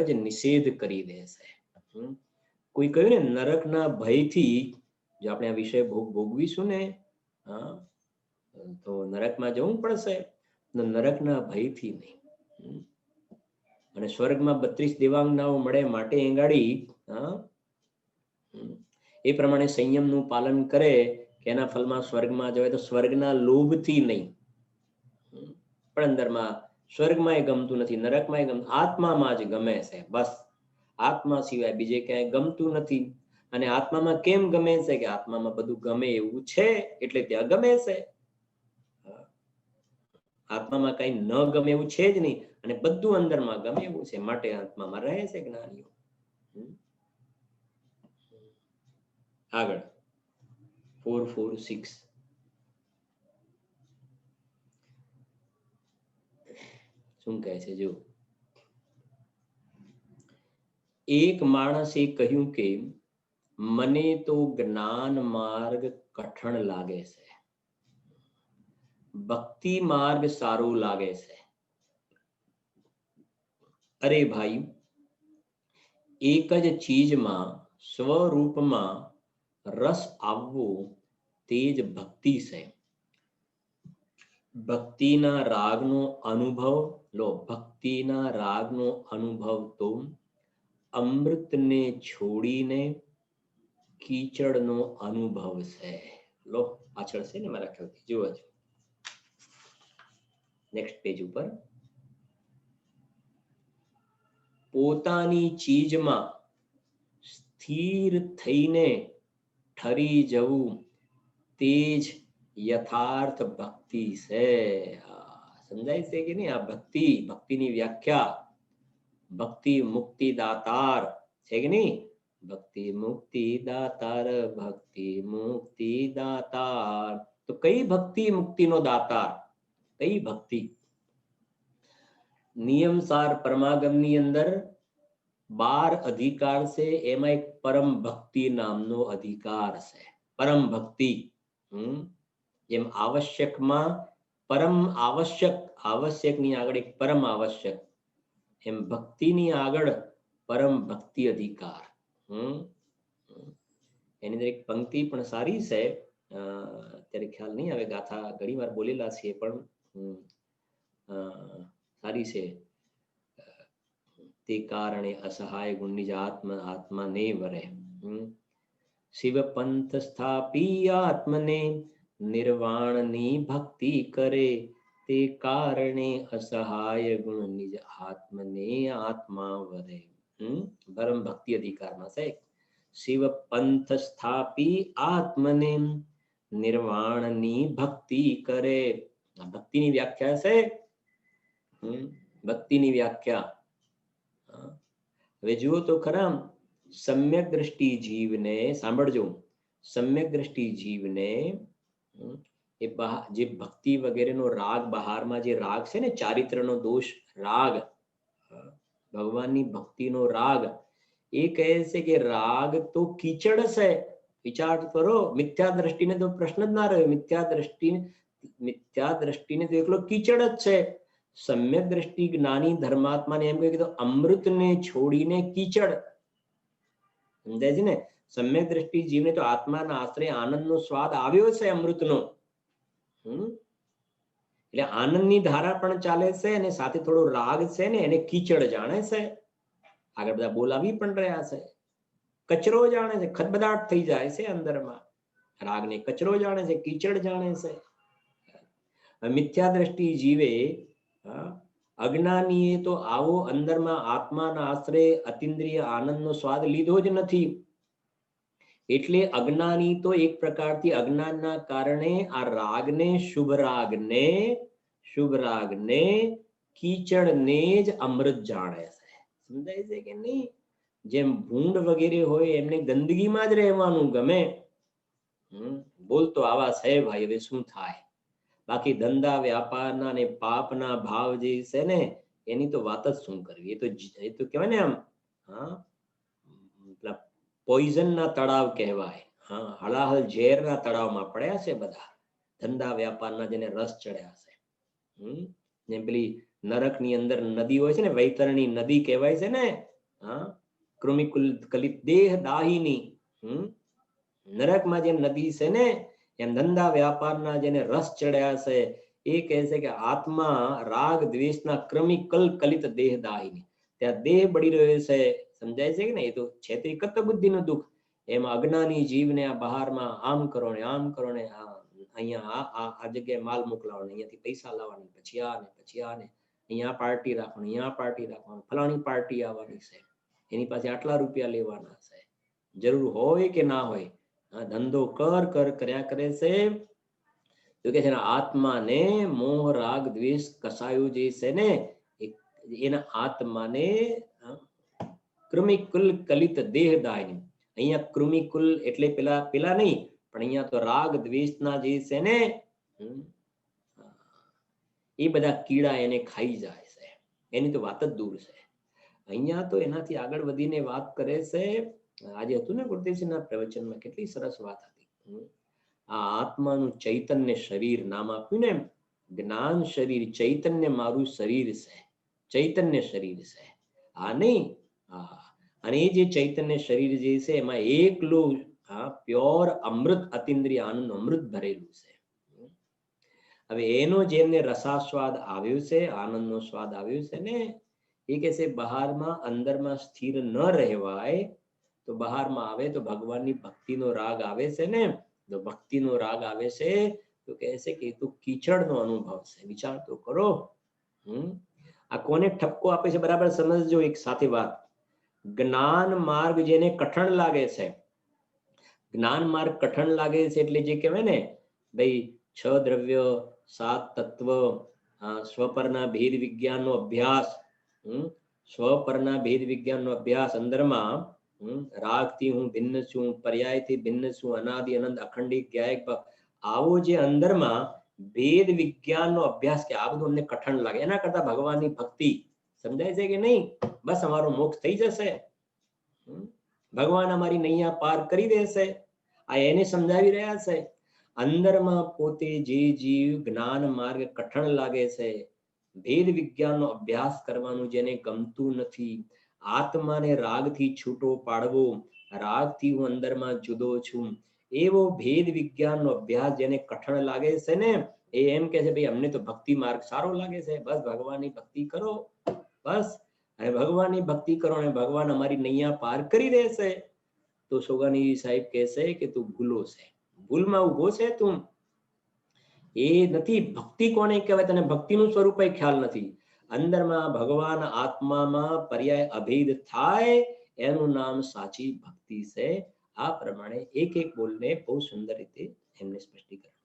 જ નિષેધ કરી દે છે. કોઈ કહ્યું ને નરકના ભયથી, જો આપણે આ વિષય ભોગવીશું ને તો નરકમાં જવું પડશે, નરકના ભયથી નહીં. અને સ્વર્ગમાં 32 દેવાંગનાઓ મળે માટે એંગાડી એ પ્રમાણે સંયમનું પાલન કરે કે એના ફલમાં સ્વર્ગમાં જવાય, તો સ્વર્ગના લોભથી નહીં. પણ અંદરમાં સ્વર્ગમાં એ ગમતું નથી, નરકમાં એ ગમતું, આત્મામાં જ ગમે છે. બસ આત્મા સિવાય બીજે ક્યાંય ગમતું નથી. અને આત્મામાં કેમ ગમે છે કે આત્મામાં બધું ગમે એવું છે એટલે ત્યાં ગમે છે. આત્મામાં કઈ ન ગમે એવું છે જ નહીં અને બધું અંદરમાં ગમે એવું છે, માટે આત્મામાં રહે છે જ્ઞાનીઓ. આગળ 446 શું કહે છે જો. એક માણસે કહ્યું કે મને તો જ્ઞાન માર્ગ કઠણ લાગે છે, ભક્તિ માર્ગ સારો લાગે છે. અરે ભાઈ, એક જ ચીજમાં સ્વરૂપમાં રસ આવવો તે જ ભક્તિ છે. ભક્તિના રાગનો અનુભવ તો અમૃતને છોડીને કીચડનો અનુભવ છે. લો પાછળ છે ને મારા ખ્યાલથી, જુઓ છો નેક્સ્ટ પેજ ઉપર. પોતાની ચીજમાં સ્થિર થઈને ઠરી જવું તે જ યથાર્થ ભક્તિ છે. સમજાય છે કે નહીં. આ ભક્તિની વ્યાખ્યા ભક્તિ મુક્તિ દાતાર છે કે નહીં. भक्ति मुक्ति दातार, भक्ति मुक्ति दातार। तो कई भक्ति मुक्ति नो दातार, कई भक्ति नियमसार परमागमनी अंदर 12 अधिकार से एमा एक परम भक्ति नामनो अधिकार है। परम भक्ति જેમ આવશ્યકમાં પરમ આવશ્યક, આવશ્યકની આગળ એક પરમ આવશ્યક, એમ ભક્તિની આગળ પરમ ભક્તિ અધિકાર. એની અંદર એક પંક્તિ પણ સારી છે, અત્યારે ખ્યાલ નહીં આવે, ગાથા ઘણી વાર બોલેલા છીએ પણ સારી છે. તે કારણે અસહાય ગુણ નિજ આત્મા ને વરે, શિવ પંથ સ્થાપી આત્મને નિર્વાણની ભક્તિ કરે, તે કારણે અસહાય ગુણ નિજ આત્મને આત્મા વરે. પરમ ભક્તિ અધિકારમાં છે, શિવ પંથ સ્થાપી આત્મને નિર્વાણની ભક્તિ કરે. આ ભક્તિની વ્યાખ્યા છે, ભક્તિની વ્યાખ્યા. હવે જુઓ તો ખરા, સમ્યક દ્રષ્ટિ જીવને, સાંભળજો, સમ્યક દ્રષ્ટિ જીવને એ જે ભક્તિ વગેરેનો રાગ, બહારમાં જે રાગ છે ને, ચારિત્રનો દોષ રાગ, ભગવાનની ભક્તિનો રાગ, એ કહે છે કે રાગ તો કીચડ છે. વિચાર કરો, મિથ્યા દ્રષ્ટિને તો પ્રશ્ન જ ના રહ્યો, મિથ્યા દ્રષ્ટિને તો એકલો કીચડ જ છે. સમ્યક દ્રષ્ટિ જ્ઞાની ધર્માત્માને એમ કહ્યું કે અમૃતને છોડીને કીચડ. સમજાય છે ને? સમ્યક દ્રષ્ટિ જીવને તો આત્માના આશ્રય આનંદનો સ્વાદ આવ્યો છે અમૃતનો. એટલે આનંદની ધારા પણ ચાલે છે, અને સાથે થોડો રાગ છે ને, એને કીચડ જાણે છે. આગળ બધા બોલાવી પણ રહ્યા છે, કચરો જાણે છે, ખદબદાટ થઈ જાય છે અંદરમાં. રાગને કચરો જાણે છે, કીચડ જાણે છે. મિથ્યા દ્રષ્ટિ જીવે, અજ્ઞાનીએ તો આવો અંદરમાં આત્માના આશ્રય અતિન્દ્રિય આનંદનો સ્વાદ લીધો જ નથી. એટલે અજ્ઞાની તો એક પ્રકારથી અજ્ઞાનના કારણે આ રાગને, શુભ રાગને કીચડને જ અમૃત જાણે છે. સમજાય છે કે નહીં? જેમ ભૂંડ વગેરે હોય એમને ગંદકીમાં જ રહેવાનું ગમે. બોલતો આવા છે ભાઈ, હવે શું થાય? બાકી ધંધા વ્યાપારના અને પાપના ભાવ જે છે ને, એની તો વાત જ શું કરવી. એ તો કહેવાય ને આમ, પોઈઝનના તળાવ કહેવાય. હળાહળ ઝેરના તળાવમાં પડ્યા છે બધા ધંધા વ્યાપારના, જેને રસ ચડ્યા છે. જેમ પેલી નરકની અંદર નદી હોય છે ને, વૈતરણી નદી કહેવાય છે ને, કૃમિકુલ કલિત દેહ દાહિની. નરકમાં જેમ નદી છે ને, એમ ધંધા વ્યાપારના જેને રસ ચડ્યા છે, એ કહે છે કે આત્મા રાગ દ્વેષના ક્રમિકલ કલિત દેહ દાહિની. ત્યાં દેહ બળી રહ્યો છે. સમજાય છે કે ને? એ તો છેતરી કત બુદ્ધિનું દુઃખ. એમાં અજ્ઞાની જીવને આ બહારમાં આમ કરો ને આમ કરો ને, અહીંયા આ જગ્યાએ માલ મોકલાવાનો, અહીંયાથી પૈસા લાવવાની, પછી આને અહીંયા પાર્ટી રાખવાની, અહીંયા પાર્ટી રાખવાની, ફલાણી પાર્ટી આવવાની છે, એની પાસે આટલા રૂપિયા લેવાના છે. જરૂર હોય કે ના હોય, ધંધો કર્યા કરે છે. તો કે છે ને, આત્માને મોહ રાગ દ્વેષ કસાયો જે છે ને, એના આત્માને કૃમિકુલ કલિત દેહદાયની. અહીંયા કૃમિકુલ એટલે પેલા નહીં, પણ અહીંયા તો રાગ દ્વેષના જે છે ને, એ બધા કીડા એને ખાઈ જાય છે. એની તો વાત જ દૂર છે. અહીંયા તો એનાથી આગળ વધીને વાત કરે છે. આજે હતું ને ગુરુદેવજીના પ્રવચનમાં, કેટલી સરસ વાત હતી. આ આત્માનું ચૈતન્ય શરીર નામ આપ્યું ને, જ્ઞાન શરીર, ચૈતન્ય મારું શરીર છે, ચૈતન્ય શરીર છે. આ નહીં, અને એ જે ચૈતન્ય શરીર જે છે, એમાં એકલું પ્યોર અમૃત, અતિન્દ્રિય આનંદ અમૃત ભરેલું છે. હવે એનો જેમને રસાસ્વાદ આવ્યો છે, આનંદનો સ્વાદ આવ્યો છે ને, એ કે છે બહારમાં અંદરમાં સ્થિર ન રહેવાય, તો બહારમાં આવે તો ભગવાનની ભક્તિનો રાગ આવે છે ને, તો ભક્તિનો રાગ આવે છે તો કહે છે કે એ તો કીચડનો અનુભવ છે. વિચાર તો કરો. આ કોને ઠપકો આપે છે બરાબર સમજજો. એક સાથે વાત, જ્ઞાન માર્ગ જેને કઠણ લાગે છે, જ્ઞાન માર્ગ કઠણ લાગે છે એટલે જે કહેવાય ને ભાઈ, 6 દ્રવ્ય, 7 તત્વ, સ્વપરના ભેદ વિજ્ઞાનનો અભ્યાસ, સ્વપરના ભેદ વિજ્ઞાનનો અભ્યાસ અંદરમાં રાગથી હું ભિન્ન છું, પર્યાયથી ભિન્ન છું, અનાદિ અનંત અખંડિત ક્યાયક આવો જે અંદરમાં ભેદ વિજ્ઞાનનો અભ્યાસ કે આ બધું અમને કઠણ લાગે, એના કરતા ભગવાનની ભક્તિ સમજાય છે કે નહીં, બસ અમારો મોક્ષ થઈ જશે, ભગવાન અમારી નૈયા પાર કરી દેશે, આ એને સમજાવી રહ્યા છે. અંદરમાં પોતે જે જીવ જ્ઞાન માર્ગ કઠણ લાગે છે, ભેદ વિજ્ઞાનનો અભ્યાસ કરવાનું જેને ગમતું નથી, આત્માને રાગથી છૂટો પાડવો, રાગથી હું અંદરમાં જુદો છું, એવો ભેદ વિજ્ઞાનનો અભ્યાસ જેને કઠણ લાગે છે ને, એ એમ કે છે ભાઈ અમને તો ભક્તિ માર્ગ સારો લાગે છે, બસ ભગવાનની ભક્તિ કરો, બસ અને ભગવાનની ભક્તિ કરો અને ભગવાન અમારી નૈયા પાર કરી દેશે. તો સોગાની સાહેબ કહેશે કે તું ભૂલો છે, ભૂલમાં ઉભો છે તું. એ નથી ભક્તિ કોને કહેવાય, તને ભક્તિનું સ્વરૂપ ખ્યાલ નથી. અંદરમાં ભગવાન આત્મામાં પર્યાય અભેદ થાય એનું નામ સાચી ભક્તિ છે. આ પ્રમાણે એક એક બોલને બહુ સુંદર રીતે એમને સ્પષ્ટીકરણ